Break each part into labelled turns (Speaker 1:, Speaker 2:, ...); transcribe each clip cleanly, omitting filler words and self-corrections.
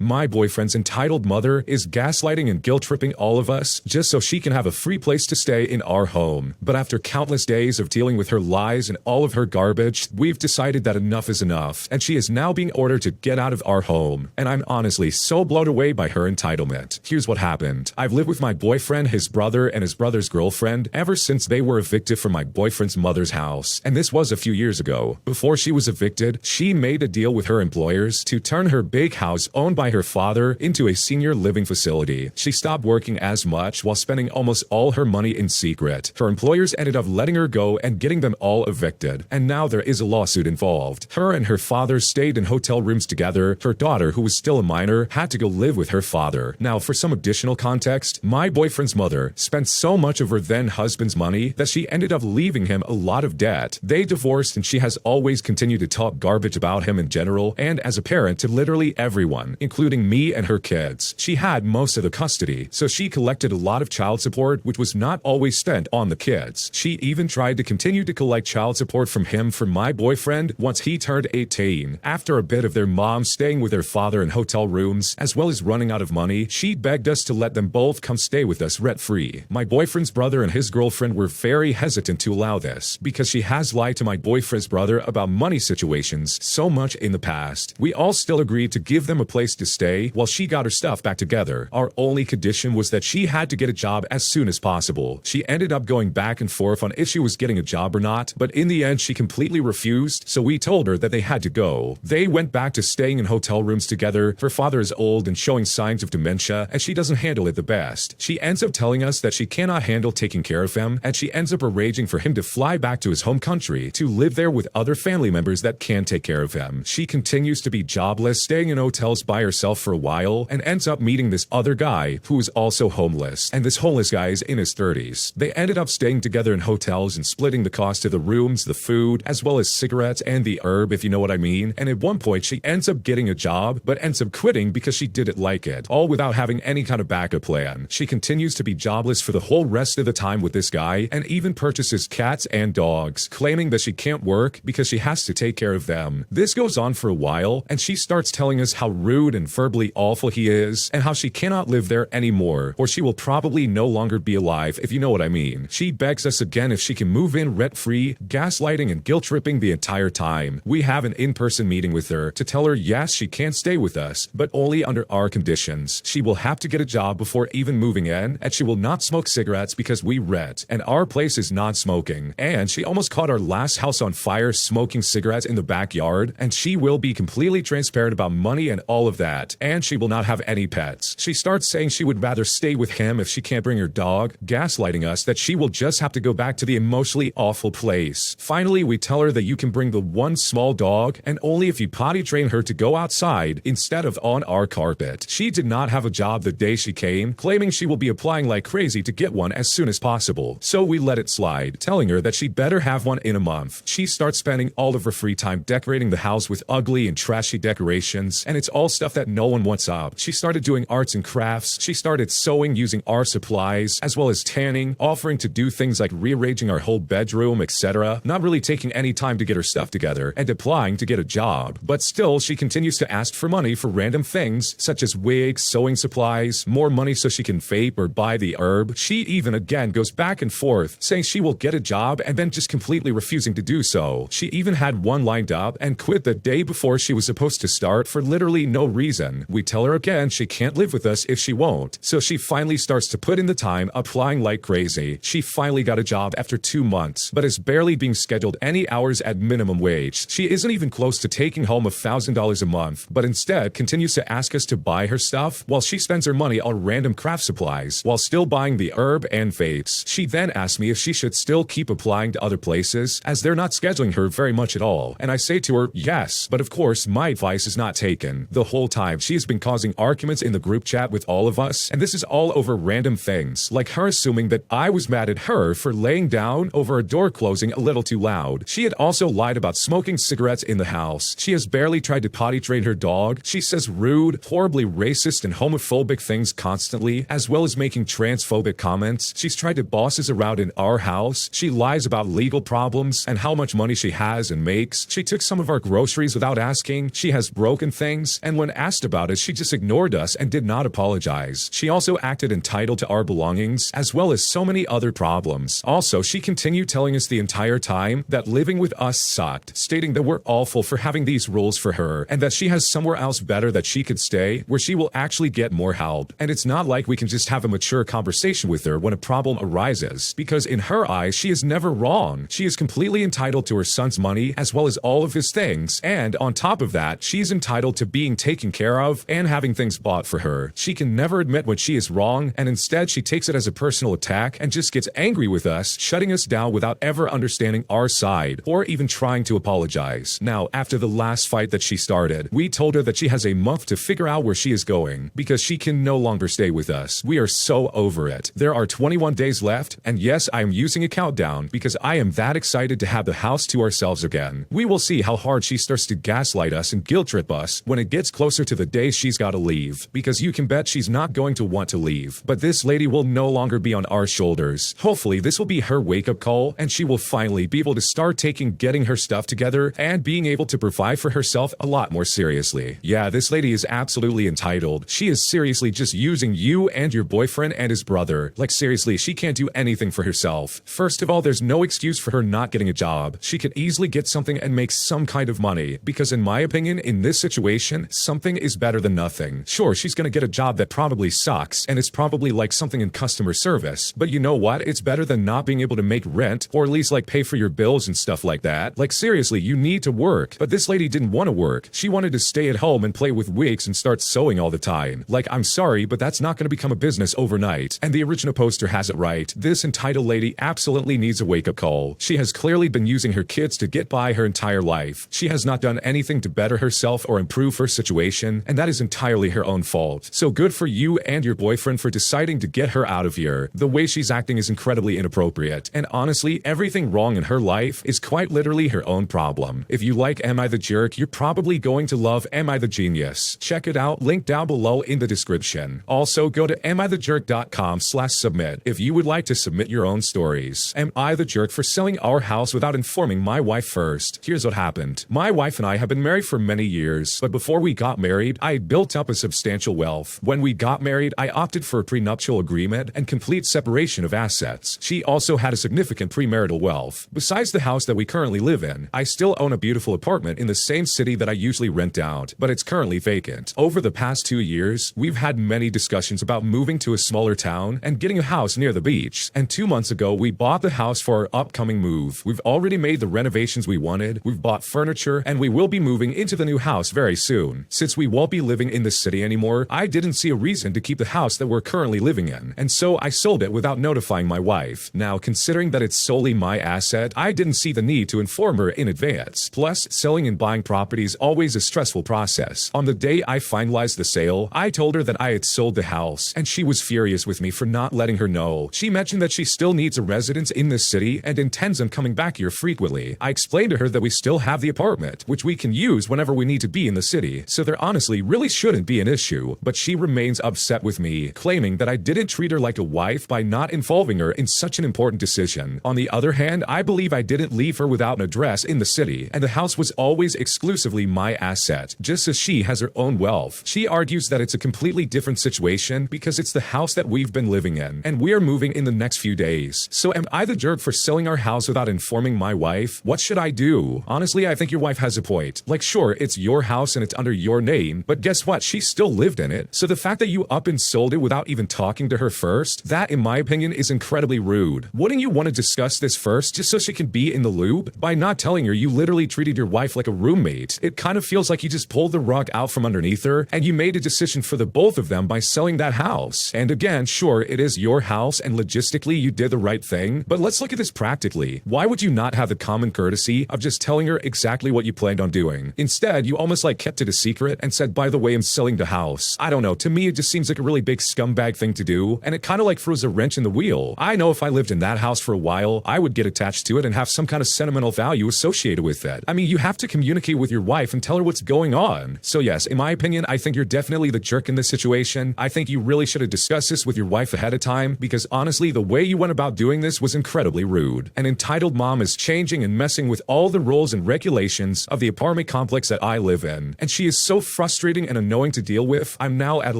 Speaker 1: My boyfriend's entitled mother is gaslighting and guilt-tripping all of us just so she can have a free place to stay in our home. But after countless days of dealing with her lies and all of her garbage, we've decided that enough is enough, and she is now being ordered to get out of our home. And I'm honestly so blown away by her entitlement. Here's what happened. I've lived with my boyfriend, his brother, and his brother's girlfriend ever since they were evicted from my boyfriend's mother's house. And this was a few years ago. Before she was evicted, she made a deal with her employers to turn her big house owned by her father into a senior living facility. She stopped working as much while spending almost all her money in secret. Her employers ended up letting her go and getting them all evicted. And now there is a lawsuit involved. Her and her father stayed in hotel rooms together. Her daughter, who was still a minor, had to go live with her father. Now, for some additional context, my boyfriend's mother spent so much of her then-husband's money that she ended up leaving him a lot of debt. They divorced, and she has always continued to talk garbage about him in general and as a parent to literally everyone, including me and her kids. She had most of the custody, so she collected a lot of child support, which was not always spent on the kids. She even tried to continue to collect child support from him for my boyfriend once he turned 18. After a bit of their mom staying with her father in hotel rooms, as well as running out of money, she begged us to let them both come stay with us rent-free. My boyfriend's brother and his girlfriend were very hesitant to allow this, because she has lied to my boyfriend's brother about money situations so much in the past. We all still agreed to give them a place to stay while she got her stuff back together. Our only condition was that she had to get a job as soon as possible. She ended up going back and forth on if she was getting a job or not, but in the end she completely refused, so we told her that they had to go. They went back to staying in hotel rooms together. Her father is old and showing signs of dementia, and she doesn't handle it the best. She ends up telling us that she cannot handle taking care of him, and she ends up arranging for him to fly back to his home country to live there with other family members that can take care of him. She continues to be jobless, staying in hotels by herself for a while, and ends up meeting this other guy who is also homeless, and this homeless guy is in his 30s. They ended up staying together in hotels and splitting the cost of the rooms, the food, as well as cigarettes and the herb, if you know what I mean. And at one point she ends up getting a job, but ends up quitting because she didn't like it, all without having any kind of backup plan. She continues to be jobless for the whole rest of the time with this guy, and even purchases cats and dogs, claiming that she can't work because she has to take care of them. This goes on for a while, and she starts telling us how rude and verbally awful he is, and how she cannot live there anymore, or she will probably no longer be alive, if you know what I mean. She begs us again if she can move in rent-free, gaslighting and guilt-tripping the entire time. We have an in-person meeting with her to tell her yes, she can stay with us, but only under our conditions. She will have to get a job before even moving in, and she will not smoke cigarettes because we rent, and our place is non-smoking. And she almost caught our last house on fire smoking cigarettes in the backyard, and she will be completely transparent about money and all of that, and she will not have any pets. She starts saying she would rather stay with him if she can't bring her dog, gaslighting us that she will just have to go back to the emotionally awful place. Finally, we tell her that you can bring the one small dog, and only if you potty train her to go outside instead of on our carpet. She did not have a job the day she came, claiming she will be applying like crazy to get one as soon as possible. So we let it slide, telling her that she better have one in a month. She starts spending all of her free time decorating the house with ugly and trashy decorations, and it's all stuff that no one wants up. She started doing arts and crafts. She started sewing using our supplies, as well as tanning, offering to do things like rearranging our whole bedroom, etc. Not really taking any time to get her stuff together, and applying to get a job. But still, she continues to ask for money for random things, such as wigs, sewing supplies, more money so she can vape or buy the herb. She even again goes back and forth, saying she will get a job and then just completely refusing to do so. She even had one lined up and quit the day before she was supposed to start for literally no reason. We tell her again she can't live with us if she won't. So she finally starts to put in the time, applying like crazy. She finally got a job after 2 months, but is barely being scheduled any hours at minimum wage. She isn't even close to taking home $1,000 a month, but instead continues to ask us to buy her stuff while she spends her money on random craft supplies while still buying the herb and vapes. She then asked me if she should still keep applying to other places as they're not scheduling her very much at all. And I say to her, yes, but of course my advice is not taken. The whole time she has been causing arguments in the group chat with all of us, and this is all over random things, like her assuming that I was mad at her for laying down over a door closing a little too loud. She had also lied about smoking cigarettes in the house. She has barely tried to potty train her dog. She says rude, horribly racist and homophobic things constantly, as well as making transphobic comments. She's tried to boss us around in our house. She lies about legal problems and how much money she has and makes. She took some of our groceries without asking. She has broken things, and when asked asked about it, she just ignored us and did not apologize. She also acted entitled to our belongings, as well as so many other problems. Also, she continued telling us the entire time that living with us sucked, stating that we're awful for having these rules for her, and that she has somewhere else better that she could stay, where she will actually get more help. And it's not like we can just have a mature conversation with her when a problem arises, because in her eyes, she is never wrong. She is completely entitled to her son's money, as well as all of his things, and on top of that, she's entitled to being taken care of and having things bought for her. She can never admit when she is wrong, and instead she takes it as a personal attack and just gets angry with us, shutting us down without ever understanding our side or even trying to apologize. Now, after the last fight that she started, we told her that she has a month to figure out where she is going, because she can no longer stay with us. We are so over it. There are 21 days left, and yes, I am using a countdown because I am that excited to have the house to ourselves again. We will see how hard she starts to gaslight us and guilt trip us when it gets closer to the day she's got to leave, because you can bet she's not going to want to leave. But this lady will no longer be on our shoulders. Hopefully, this will be her wake-up call, and she will finally be able to start getting her stuff together and being able to provide for herself a lot more seriously. Yeah, this lady is absolutely entitled. She is seriously just using you and your boyfriend and his brother. Like, seriously, she can't do anything for herself. First of all, there's no excuse for her not getting a job. She could easily get something and make some kind of money, because in my opinion, in this situation, something is better than nothing. Sure, she's gonna get a job that probably sucks, and it's probably like something in customer service, but you know what? It's better than not being able to make rent, or at least like pay for your bills and stuff like that. Like, seriously, you need to work. But this lady didn't want to work. She wanted to stay at home and play with wigs and start sewing all the time. Like, I'm sorry, but that's not going to become a business overnight. And the original poster has it right. This entitled lady absolutely needs a wake-up call. She has clearly been using her kids to get by her entire life. She has not done anything to better herself or improve her situation, and that is entirely her own fault. So good for you and your boyfriend for deciding to get her out of here. The way she's acting is incredibly inappropriate, and honestly, everything wrong in her life is quite literally her own problem. If you like Am I the Jerk, you're probably going to love Am I the Genius. Check it out, link down below in the description. Also, go to amithejerk.com/submit if you would like to submit your own stories. Am I the jerk for selling our house without informing my wife first? Here's what happened. My wife and I have been married for many years, but before we got married, I had built up a substantial wealth. When we got married, I opted for a prenuptial agreement and complete separation of assets. She also had a significant premarital wealth. Besides the house that we currently live in, I still own a beautiful apartment in the same city that I usually rent out, but it's currently vacant. Over the past 2 years, we've had many discussions about moving to a smaller town and getting a house near the beach. And 2 months ago, we bought the house for our upcoming move. We've already made the renovations we wanted, we've bought furniture, and we will be moving into the new house very soon. Since we won't be living in the city anymore, I didn't see a reason to keep the house that we're currently living in, and so I sold it without notifying my wife. Now, considering that it's solely my asset, I didn't see the need to inform her in advance. Plus, selling and buying property is always a stressful process. On the day I finalized the sale, I told her that I had sold the house, and she was furious with me for not letting her know. She mentioned that she still needs a residence in this city and intends on coming back here frequently. I explained to her that we still have the apartment, which we can use whenever we need to be in the city, so there honestly really shouldn't be an issue. But she remains upset with me, claiming that I didn't treat her like a wife by not involving her in such an important decision. On the other hand, I believe I didn't leave her without an address in the city, and the house was always exclusively my asset, just as she has her own wealth. She argues that it's a completely different situation because it's the house that we've been living in, and we are moving in the next few days. So am I the jerk for selling our house without informing my wife? What should I do? Honestly, I think your wife has a point. Like, sure, it's your house and it's under your name, but guess what? She still lived in it. So the fact that you up and sold it without even talking to her first, that, in my opinion, is incredibly rude. Wouldn't you want to discuss this first just so she can be in the loop? By not telling her, you literally treated your wife like a roommate. It kind of feels like you just pulled the rug out from underneath her, and you made a decision for the both of them by selling that house. And again, sure, it is your house, and logistically you did the right thing, but let's look at this practically. Why would you not have the common courtesy of just telling her exactly what you planned on doing? Instead, you almost like kept it a secret and said, by the way, I'm selling the house. I don't know, to me it just seems like a really big scumbag thing to do, and it kind of like throws a wrench in the wheel. I know if I lived in that house for a while, I would get attached to it and have some kind of sentimental value associated with it. I mean, you have to communicate with your wife and tell her what's going on. So yes, in my opinion, I think you're definitely the jerk in this situation. I think you really should have discussed this with your wife ahead of time, because honestly, the way you went about doing this was incredibly rude. An entitled mom is changing and messing with all the rules and regulations of the apartment complex that I live in, and she is so frustrating and annoying to deal with. I'm now at a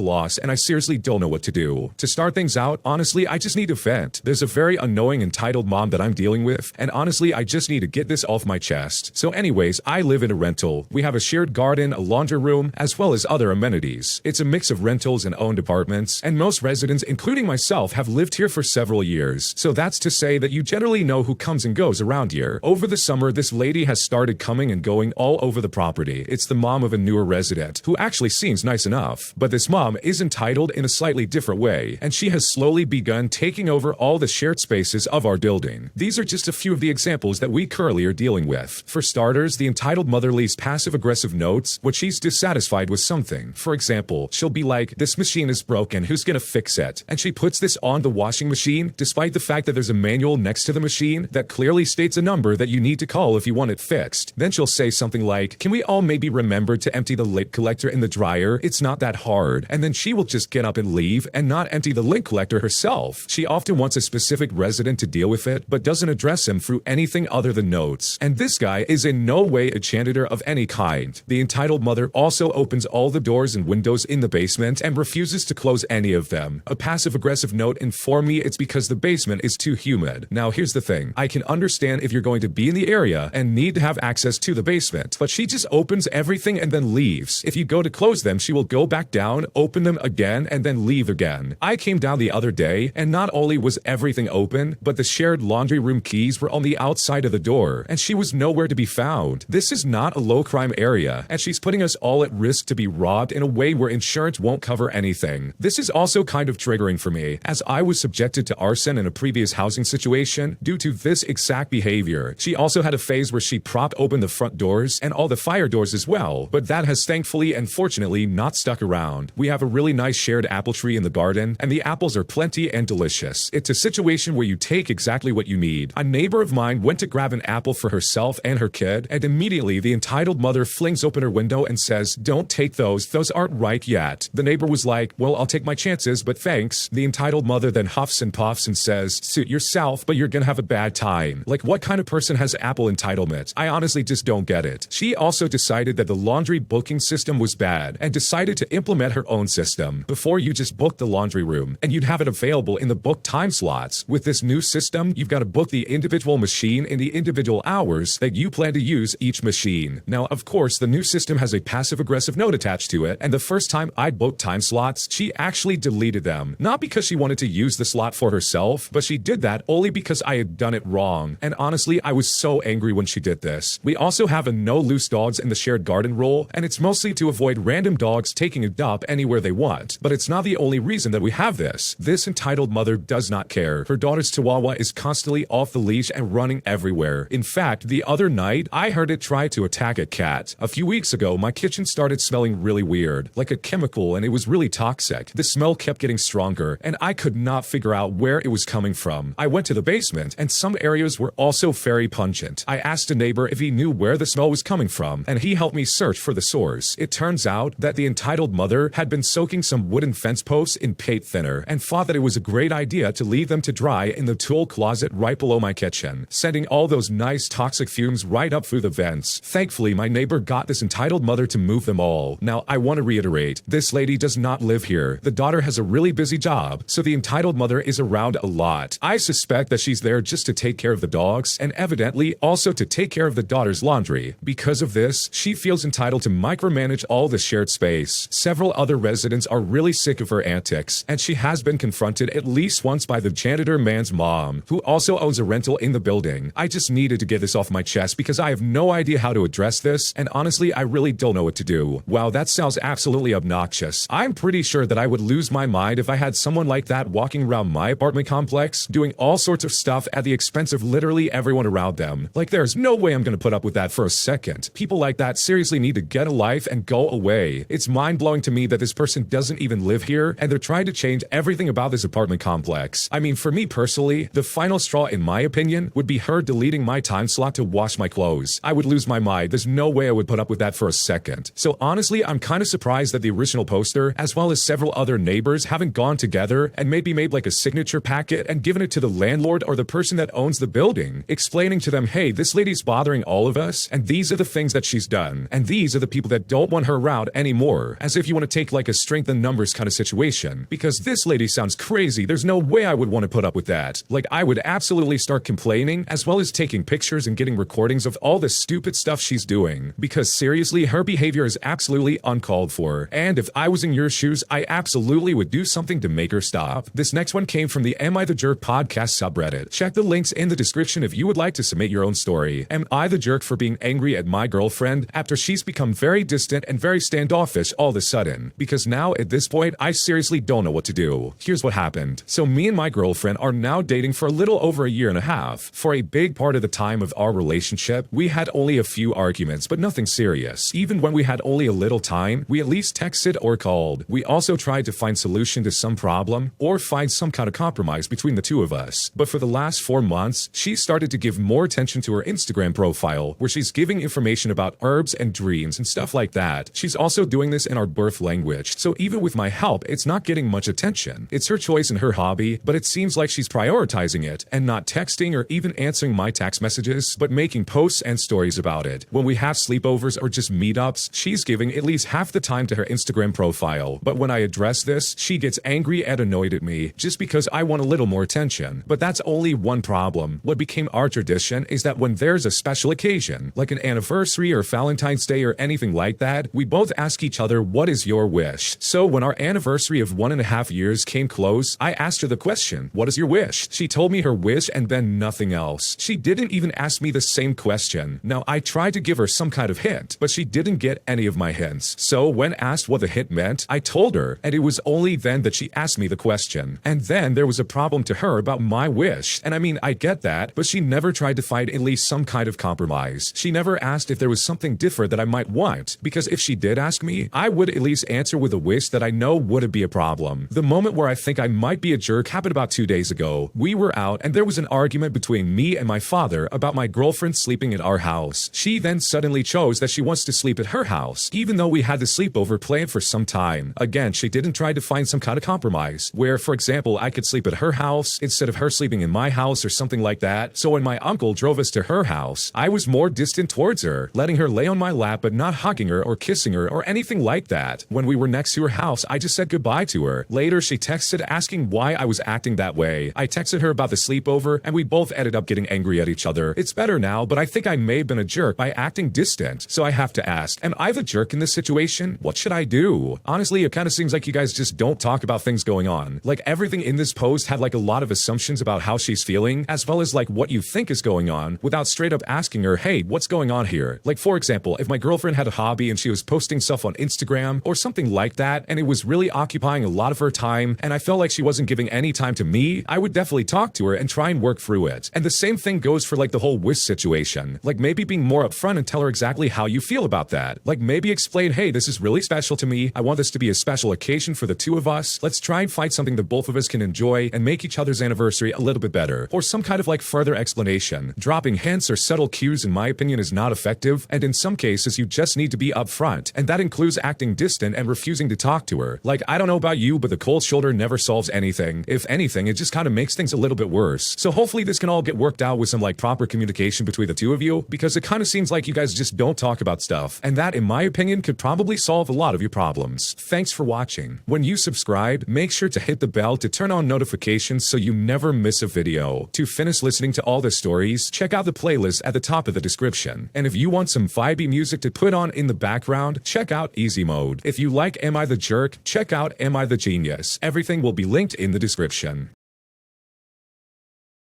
Speaker 1: loss and I seriously don't know what to do. To start things out, honestly, I just need to vent. There's a very annoying entitled mom that I'm dealing with, and honestly, I just need to get this off my chest. So anyways, I live in a rental. We have a shared garden, a laundry room, as well as other amenities. It's a mix of rentals and owned apartments, and most residents, including myself, have lived here for several years. So that's to say that you generally know who comes and goes around here. Over the summer, this lady has started coming and going all over the property. It's the mom of a newer resident, who actually seems nice enough. But this mom is entitled in a slightly different way, and she has slowly begun taking over all the shared spaces of our building. These are just a few of the examples that we currently are dealing with. For starters, the entitled mother leaves passive-aggressive notes when she's dissatisfied with something. For example, she'll be like, "This machine is broken, who's gonna fix it?" And she puts this on the washing machine, despite the fact that there's a manual next to the machine that clearly states a number that you need to call if you want it fixed. Then she'll say something like, "Can we all maybe remember to empty the lint collector in the dryer? It's not that hard." And then she will just get up and leave and not empty the lint collector herself. She often wants a specific resident to deal with it, but doesn't address him through anything other than notes. And this guy is in no way a janitor of any kind. The entitled mother also opens all the doors and windows in the basement and refuses to close any of them. A passive-aggressive note informed me it's because the basement is too humid. Now here's the thing. I can understand if you're going to be in the area and need to have access to the basement, but she just opens everything and then leaves. If you go to close them, she will go back down, open them again, and then leave again. I came down the other day, and not only was everything open, but the shared laundry room keys were on the outside of the door, and she was nowhere to be found. This is not a low-crime area, and she's putting us all at risk to be robbed in a way where insurance won't cover anything. This is also kind of triggering for me, as I was subjected to arson in a previous housing situation due to this exact behavior. She also had a phase where she propped open the front doors and all the fire doors as well, but that has thankfully and fortunately not stuck around. We have a really nice shared apple tree in the garden, and the apples are plenty and delicious. It's a situation where you take exactly what you need. A neighbor of mine went to grab an apple for herself and her kid, and immediately the entitled mother flings open her window and says, "Don't take those aren't ripe yet." The neighbor was like, "Well, I'll take my chances, but thanks." The entitled mother then huffs and puffs and says, "Suit yourself, but you're gonna have a bad time." Like, what kind of person has apple entitlement? I honestly just don't get it. She also decided that the laundry booking system was bad and decided to implement her own system. Before, you just booked the laundry room and you'd have it available in the book time slots. With this new system, you've got to book the individual machine in the individual hours that you plan to use each machine. Now, of course, the new system has a passive-aggressive note attached to it, and the first time I booked time slots, she actually deleted them. Not because she wanted to use the slot for herself, but she did that only because I had done it wrong. And honestly, I was so angry when she did this. We also have a no loose dogs in the shared garden rule, and it's mostly to avoid random dogs taking a dump anywhere they want. But it's not the only reason that we have this. This entitled mother does not care. Her daughter's chihuahua is constantly off the leash and running everywhere. In fact, the other night, I heard it try to attack a cat. A few weeks ago, my kitchen started smelling really weird, like a chemical, and it was really toxic. The smell kept getting stronger, and I could not figure out where it was coming from. I went to the basement, and some areas were also very pungent. I asked a neighbor if he knew where the smell was coming from, and he helped me search for the source. It turns out that the entitled mother had been soaking some wooden fence posts in paint thinner and thought that it was a great idea to leave them to dry in the tool closet right below my kitchen, sending all those nice toxic fumes right up through the vents. Thankfully, my neighbor got this entitled mother to move them all. Now, I want to reiterate, this lady does not live here. The daughter has a really busy job, so the entitled mother is around a lot. I suspect that she's there just to take care of the dogs, and evidently also to take care of the daughter's laundry. Because of this, she feels entitled to micromanage all the shared space. Several other residents are really sick of her antics, and she has been confronted at least once by the janitor man's mom, who also owns a rental in the building. I just needed to get this off my chest because I have no idea how to address this, and honestly, I really don't know what to do. Wow, that sounds absolutely obnoxious. I'm pretty sure that I would lose my mind if I had someone like that walking around my apartment complex, doing all sorts of stuff at the expense of literally everyone around them. Like, there's no way I'm gonna put up with that for a second. People like that seriously need to get a life and go away. It's mind-blowing to me that this person doesn't even live here, and they're trying to change everything about this apartment complex. I mean, for me personally, the final straw, in my opinion, would be her deleting my time slot to wash my clothes. I would lose my mind. There's no way I would put up with that for a second. So honestly, I'm kind of surprised that the original poster, as well as several other neighbors, haven't gone together and maybe made like a signature packet and given it to the landlord or the person that owns the building, explaining to them, hey, this lady's bothering all of us, and these are the things that she's done, and these are the people that don't don't want her around anymore, as if you want to take like a strength in numbers kind of situation, because this lady sounds crazy. There's no way I would want to put up with that. Like, I would absolutely start complaining, as well as taking pictures and getting recordings of all the stupid stuff she's doing, because seriously, her behavior is absolutely uncalled for, and if I was in your shoes, I absolutely would do something to make her stop. This next one came from the Am I the Jerk podcast subreddit. Check the links in the description if you would like to submit your own story. Am I the jerk for being angry at my girlfriend after she's become very distant and very standoffish all of a sudden? Because now at this point, I seriously don't know what to do. Here's what happened. So me and my girlfriend are now dating for a little over a year and a half. For a big part of the time of our relationship, we had only a few arguments, but nothing serious. Even when we had only a little time, we at least texted or called. We also tried to find solution to some problem or find some kind of compromise between the two of us. But for the last 4 months, she started to give more attention to her Instagram profile, where she's giving information about herbs and dreams and stuff like that. She's also doing this in our birth language, so even with my help, it's not getting much attention. It's her choice and her hobby, but it seems like she's prioritizing it and not texting or even answering my text messages, but making posts and stories about it. When we have sleepovers or just meetups, she's giving at least half the time to her Instagram profile. But when I address this, she gets angry and annoyed at me just because I want a little more attention. But that's only one problem. What became our tradition is that when there's a special occasion, like an anniversary or Valentine's Day or anything like that, we both ask each other, what is your wish? So when our anniversary of 1.5 years came close, I asked her the question, what is your wish? She told me her wish and then nothing else. She didn't even ask me the same question. Now, I tried to give her some kind of hint, but she didn't get any of my hints. So when asked what the hint meant, I told her, and it was only then that she asked me the question. And then there was a problem to her about my wish. And I mean, I get that, but she never tried to find at least some kind of compromise. She never asked if there was something different that I might want, because if she did ask me, I would at least answer with a wish that I know wouldn't be a problem. The moment where I think I might be a jerk happened about 2 days ago. We were out, and there was an argument between me and my father about my girlfriend sleeping at our house. She then suddenly chose that she wants to sleep at her house, even though we had the sleepover planned for some time. Again, she didn't try to find some kind of compromise, where, for example, I could sleep at her house instead of her sleeping in my house or something like that. So when my uncle drove us to her house, I was more distant towards her, letting her lay on my lap but not hugging her or kissing her or anything like that. When we were next to her house, I just said goodbye to her. Later, she texted asking why I was acting that way. I texted her about the sleepover, and we both ended up getting angry at each other. It's better now, but I think I may have been a jerk by acting distant. So I have to ask, am I the jerk in this situation? What should I do? Honestly, it kind of seems like you guys just don't talk about things going on. Like, everything in this post had like a lot of assumptions about how she's feeling, as well as like what you think is going on, without straight up asking her, hey, what's going on here? Like, for example, if my girlfriend had a hobby and she was posting stuff on Instagram or something like that, and it was really occupying a lot of her time, and I felt like she wasn't giving any time to me, I would definitely talk to her and try and work through it. And the same thing goes for like the whole wish situation. Like, maybe being more upfront and tell her exactly how you feel about that. Like, maybe explain, hey, this is really special to me. I want this to be a special occasion for the two of us. Let's try and find something that both of us can enjoy and make each other's anniversary a little bit better. Or some kind of like further explanation. Dropping hints or subtle cues, in my opinion, is not effective, and in some cases you just need to be upfront, and that includes acting distant and refusing to talk to her. Like, I don't know about you, but the cold shoulder never solves anything. If anything, it just kind of makes things a little bit worse. So hopefully this can all get worked out with some like proper communication between the two of you, because it kind of seems like you guys just don't talk about stuff, and that, in my opinion, could probably solve a lot of your problems. Thanks for watching. When you subscribe, make sure to hit the bell to turn on notifications so you never miss a video. To finish listening to all the stories, check out the playlist at the top of the description. And if you want some vibey music to put on in the background, check out Easy Mode. If you like Am I the Jerk, check out Am I the Genius. Everything will be linked in the description.